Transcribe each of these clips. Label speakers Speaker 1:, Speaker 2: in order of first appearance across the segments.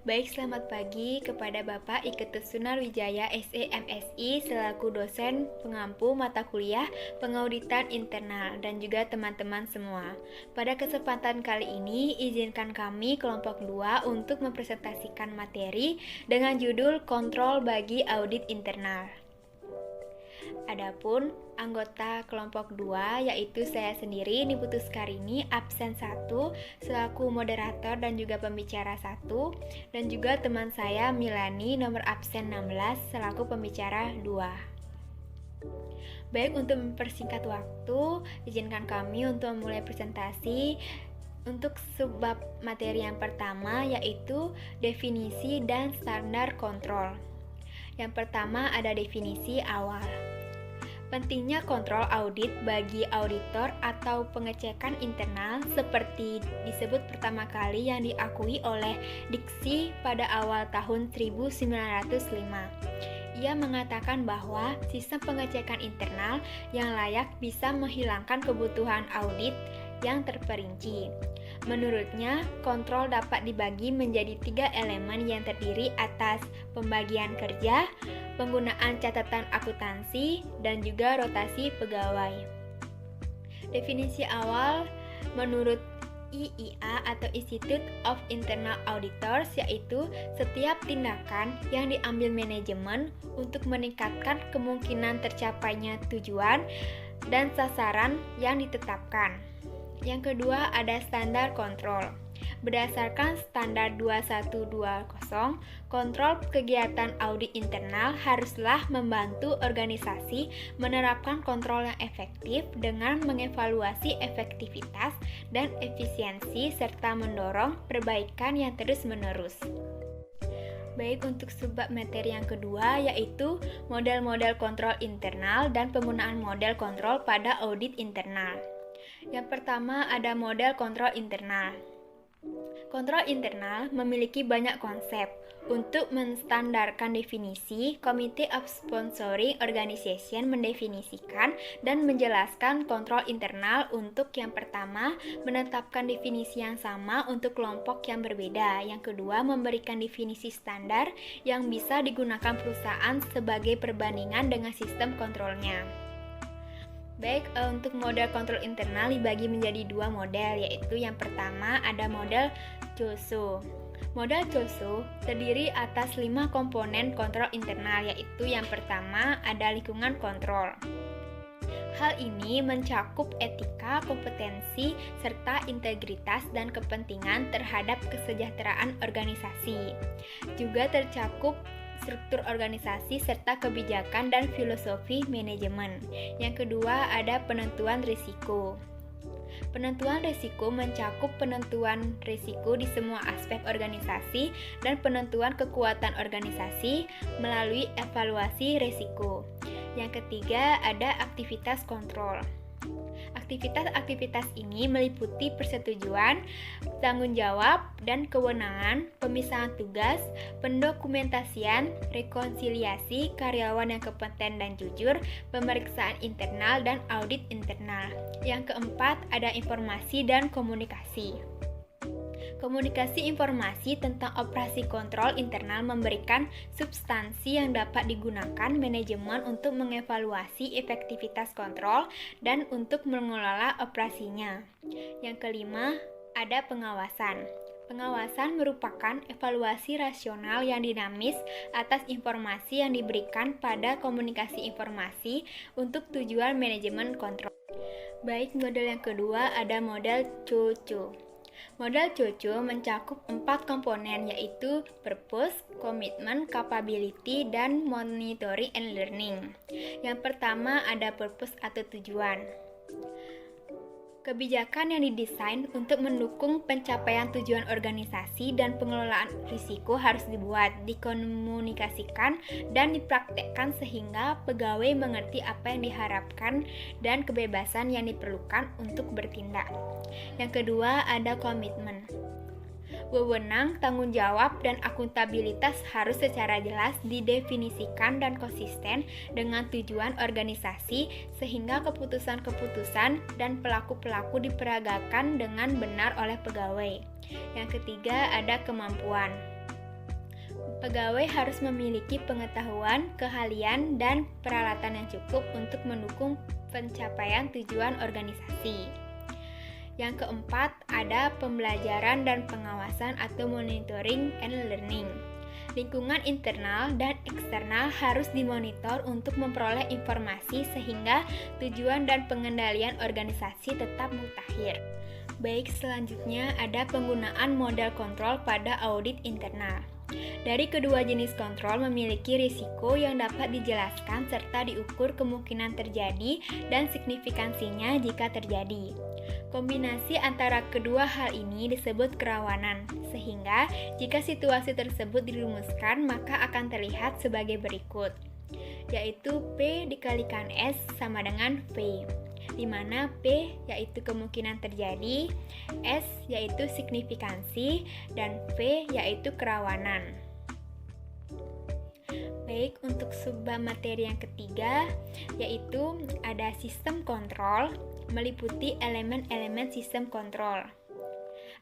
Speaker 1: Baik, selamat pagi kepada Bapak Iketus Sunarwijaya SEMSI selaku dosen pengampu mata kuliah pengauditan internal dan juga teman-teman semua. Pada kesempatan kali ini, izinkan kami kelompok 2 untuk mempresentasikan materi dengan judul Kontrol bagi Audit Internal. Adapun anggota kelompok 2 yaitu saya sendiri Niputus Karini absen 1 selaku moderator dan juga pembicara 1 dan juga teman saya Milani nomor absen 16 selaku pembicara 2. Baik, untuk mempersingkat waktu, izinkan kami untuk memulai presentasi untuk subbab materi yang pertama yaitu definisi dan standar kontrol. Yang pertama ada definisi awal. Pentingnya kontrol audit bagi auditor atau pengecekan internal seperti disebut pertama kali yang diakui oleh Diksi pada awal tahun 1905. Ia mengatakan bahwa sistem pengecekan internal yang layak bisa menghilangkan kebutuhan audit yang terperinci. Menurutnya, kontrol dapat dibagi menjadi 3 elemen yang terdiri atas pembagian kerja, penggunaan catatan akuntansi, dan juga rotasi pegawai. Definisi awal menurut IIA atau Institute of Internal Auditors yaitu setiap tindakan yang diambil manajemen untuk meningkatkan kemungkinan tercapainya tujuan dan sasaran yang ditetapkan. Yang kedua ada standar kontrol. Berdasarkan standar 2120, kontrol kegiatan audit internal haruslah membantu organisasi menerapkan kontrol yang efektif dengan mengevaluasi efektivitas dan efisiensi serta mendorong perbaikan yang terus-menerus. Baik, untuk subbab materi yang kedua yaitu model-model kontrol internal dan penggunaan model kontrol pada audit internal. Yang pertama ada model kontrol internal. Kontrol internal memiliki banyak konsep. Untuk menstandarkan definisi, Committee of Sponsoring Organization mendefinisikan dan menjelaskan kontrol internal untuk yang pertama, menetapkan definisi yang sama untuk kelompok yang berbeda. Yang kedua, memberikan definisi standar yang bisa digunakan perusahaan sebagai perbandingan dengan sistem kontrolnya. Baik, untuk model kontrol internal dibagi menjadi 2 model, yaitu yang pertama ada model COSO. Model COSO terdiri atas 5 komponen kontrol internal, yaitu yang pertama ada lingkungan kontrol. Hal ini mencakup etika, kompetensi, serta integritas dan kepentingan terhadap kesejahteraan organisasi. Juga tercakup struktur organisasi serta kebijakan dan filosofi manajemen. Yang kedua ada penentuan risiko. Penentuan risiko mencakup penentuan risiko di semua aspek organisasi dan penentuan kekuatan organisasi melalui evaluasi risiko. Yang ketiga ada aktivitas kontrol. Aktivitas-aktivitas ini meliputi persetujuan, tanggung jawab, dan kewenangan, pemisahan tugas, pendokumentasian, rekonsiliasi, karyawan yang kompeten dan jujur, pemeriksaan internal, dan audit internal. Yang keempat, ada informasi dan komunikasi. Komunikasi informasi tentang operasi kontrol internal memberikan substansi yang dapat digunakan manajemen untuk mengevaluasi efektivitas kontrol dan untuk mengelola operasinya. Yang kelima, ada pengawasan. Pengawasan merupakan evaluasi rasional yang dinamis atas informasi yang diberikan pada komunikasi informasi untuk tujuan manajemen kontrol. Baik, model yang kedua ada model COCO. Model COCO mencakup 4 komponen yaitu purpose, commitment, capability, dan monitoring and learning. Yang pertama ada purpose atau tujuan. Kebijakan yang didesain untuk mendukung pencapaian tujuan organisasi dan pengelolaan risiko harus dibuat, dikomunikasikan, dan dipraktekkan sehingga pegawai mengerti apa yang diharapkan dan kebebasan yang diperlukan untuk bertindak. Yang kedua ada komitmen. Wewenang, tanggung jawab, dan akuntabilitas harus secara jelas didefinisikan dan konsisten dengan tujuan organisasi sehingga keputusan-keputusan dan pelaku-pelaku diperagakan dengan benar oleh pegawai. Yang ketiga ada kemampuan. Pegawai harus memiliki pengetahuan, keahlian, dan peralatan yang cukup untuk mendukung pencapaian tujuan organisasi. Yang keempat, ada pembelajaran dan pengawasan atau monitoring and learning. Lingkungan internal dan eksternal harus dimonitor untuk memperoleh informasi sehingga tujuan dan pengendalian organisasi tetap mutakhir. Baik, selanjutnya ada penggunaan model kontrol pada audit internal. Dari kedua jenis kontrol memiliki risiko yang dapat dijelaskan serta diukur kemungkinan terjadi dan signifikansinya jika terjadi. Kombinasi antara kedua hal ini disebut kerawanan, sehingga jika situasi tersebut dirumuskan maka akan terlihat sebagai berikut, yaitu P dikalikan S sama dengan V, di mana P yaitu kemungkinan terjadi, S yaitu signifikansi, dan V yaitu kerawanan. Baik, untuk subbab materi yang ketiga, yaitu ada sistem kontrol, meliputi elemen-elemen sistem kontrol.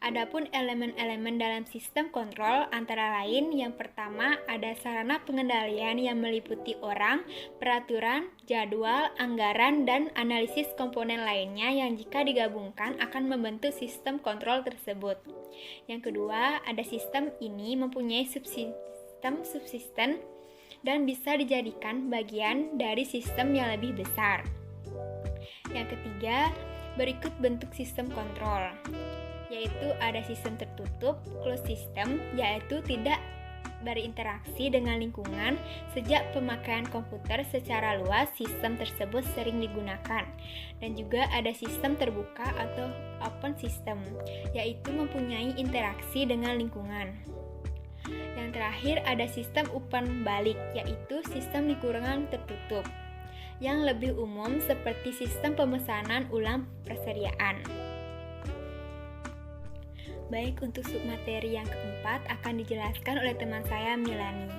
Speaker 1: Adapun elemen-elemen dalam sistem kontrol antara lain, yang pertama ada sarana pengendalian yang meliputi orang, peraturan, jadwal, anggaran, dan analisis komponen lainnya yang jika digabungkan akan membentuk sistem kontrol tersebut. Yang kedua, ada sistem ini mempunyai subsistem dan bisa dijadikan bagian dari sistem yang lebih besar. Yang ketiga, berikut bentuk sistem kontrol, yaitu ada sistem tertutup, closed system, yaitu tidak berinteraksi dengan lingkungan. Sejak pemakaian komputer secara luas, sistem tersebut sering digunakan. Dan juga ada sistem terbuka atau open system, yaitu mempunyai interaksi dengan lingkungan. Yang terakhir ada sistem umpan balik, yaitu sistem lingkungan tertutup, yang lebih umum seperti sistem pemesanan ulang persediaan. Baik, untuk submateri yang keempat akan dijelaskan oleh teman saya Milani.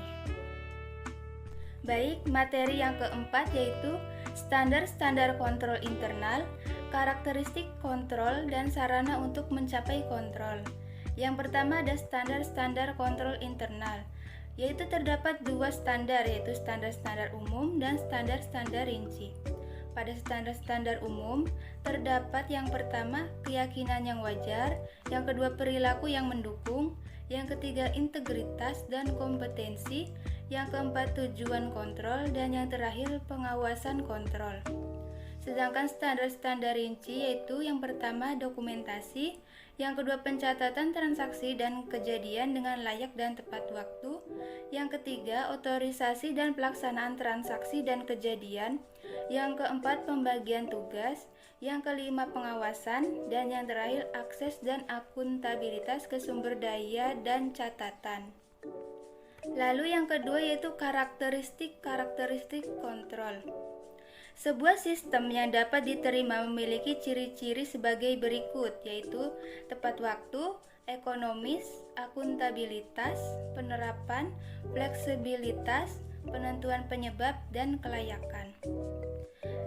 Speaker 2: Baik, materi yang keempat yaitu standar-standar kontrol internal, karakteristik kontrol, dan sarana untuk mencapai kontrol. Yang pertama ada standar-standar kontrol internal, yaitu terdapat dua standar, yaitu standar-standar umum dan standar-standar rinci. Pada standar-standar umum, terdapat yang pertama keyakinan yang wajar, yang kedua perilaku yang mendukung, yang ketiga integritas dan kompetensi, yang keempat tujuan kontrol, dan yang terakhir pengawasan kontrol. Sedangkan standar-standar rinci yaitu yang pertama dokumentasi, yang kedua pencatatan transaksi dan kejadian dengan layak dan tepat waktu, yang ketiga otorisasi dan pelaksanaan transaksi dan kejadian, yang keempat pembagian tugas, yang kelima pengawasan, dan yang terakhir akses dan akuntabilitas ke sumber daya dan catatan. Lalu yang kedua yaitu karakteristik kontrol. Sebuah sistem yang dapat diterima memiliki ciri-ciri sebagai berikut, yaitu tepat waktu, ekonomis, akuntabilitas, penerapan, fleksibilitas, penentuan penyebab, dan kelayakan.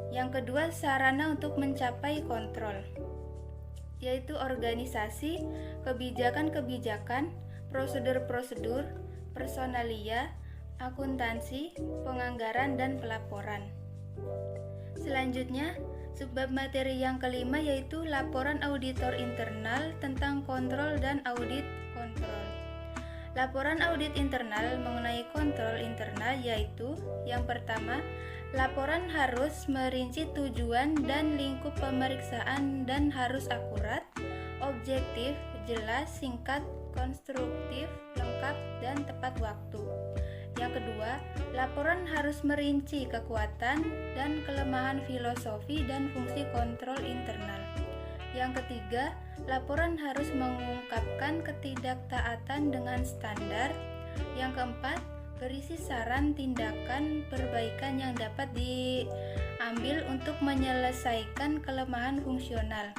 Speaker 2: Yang kedua, sarana untuk mencapai kontrol, yaitu organisasi, kebijakan-kebijakan, prosedur-prosedur, personalia, akuntansi, penganggaran, dan pelaporan. Selanjutnya, subbab materi yang kelima yaitu laporan auditor internal tentang kontrol dan audit kontrol. Laporan audit internal mengenai kontrol internal yaitu yang pertama, laporan harus merinci tujuan dan lingkup pemeriksaan dan harus akurat, objektif, jelas, singkat, konstruktif, lengkap, dan tepat waktu. Yang kedua, laporan harus merinci kekuatan dan kelemahan filosofi dan fungsi kontrol internal. Yang ketiga, laporan harus mengungkapkan ketidaktaatan dengan standar. Yang keempat, berisi saran tindakan perbaikan yang dapat diambil untuk menyelesaikan kelemahan fungsional.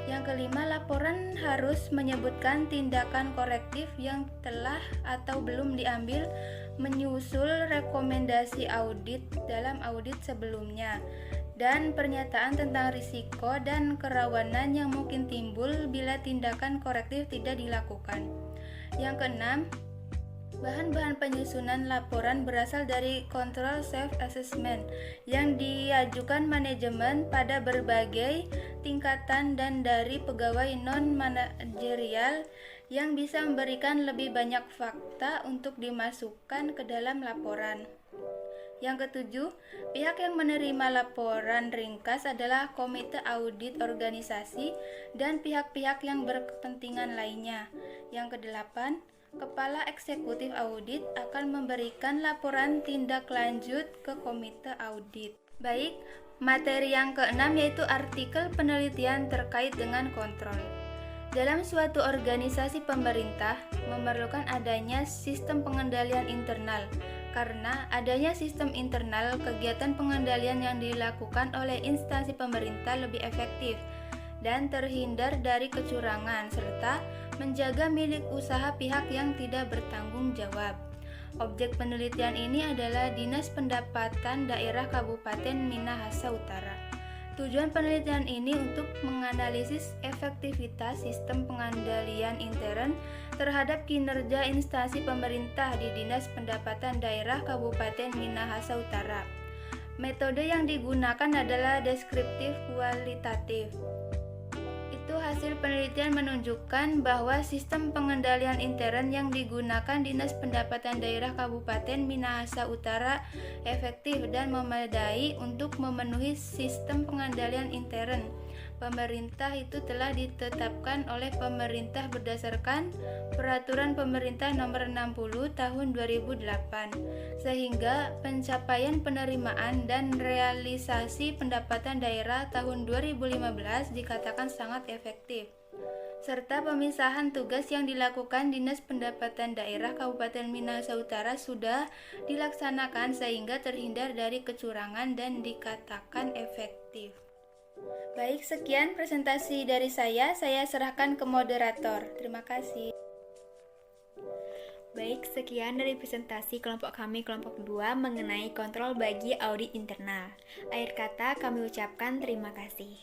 Speaker 2: Yang kelima, laporan harus menyebutkan tindakan korektif yang telah atau belum diambil menyusul rekomendasi audit dalam audit sebelumnya, dan pernyataan tentang risiko dan kerawanan yang mungkin timbul bila tindakan korektif tidak dilakukan. Yang keenam, Bahan-bahan penyusunan laporan berasal dari control self-assessment yang diajukan manajemen pada berbagai tingkatan dan dari pegawai non-manajerial yang bisa memberikan lebih banyak fakta untuk dimasukkan ke dalam laporan. Yang ketujuh, pihak yang menerima laporan ringkas adalah komite audit organisasi dan pihak-pihak yang berkepentingan lainnya. Yang kedelapan, Kepala Eksekutif Audit akan memberikan laporan tindak lanjut ke komite audit. Baik, materi yang keenam yaitu artikel penelitian terkait dengan kontrol. Dalam suatu organisasi pemerintah memerlukan adanya sistem pengendalian internal. Karena adanya sistem internal, kegiatan pengendalian yang dilakukan oleh instansi pemerintah lebih efektif dan terhindar dari kecurangan serta menjaga milik usaha pihak yang tidak bertanggung jawab. Objek penelitian ini adalah Dinas Pendapatan Daerah Kabupaten Minahasa Utara. Tujuan penelitian ini untuk menganalisis efektivitas sistem pengendalian intern terhadap kinerja instansi pemerintah di Dinas Pendapatan Daerah Kabupaten Minahasa Utara. Metode yang digunakan adalah deskriptif kualitatif. Itu hasil penelitian menunjukkan bahwa sistem pengendalian intern yang digunakan Dinas Pendapatan Daerah Kabupaten Minahasa Utara efektif dan memadai untuk memenuhi sistem pengendalian intern. Pemerintah itu telah ditetapkan oleh pemerintah berdasarkan Peraturan Pemerintah Nomor 60 Tahun 2008, sehingga pencapaian penerimaan dan realisasi pendapatan daerah tahun 2015 dikatakan sangat efektif, serta pemisahan tugas yang dilakukan Dinas Pendapatan Daerah Kabupaten Minahasa Utara sudah dilaksanakan sehingga terhindar dari kecurangan dan dikatakan efektif. Baik, sekian presentasi dari saya serahkan ke moderator. Terima kasih.
Speaker 1: Baik, sekian dari presentasi kelompok kami kelompok 2 mengenai kontrol bagi audit internal. Akhir kata kami ucapkan terima kasih.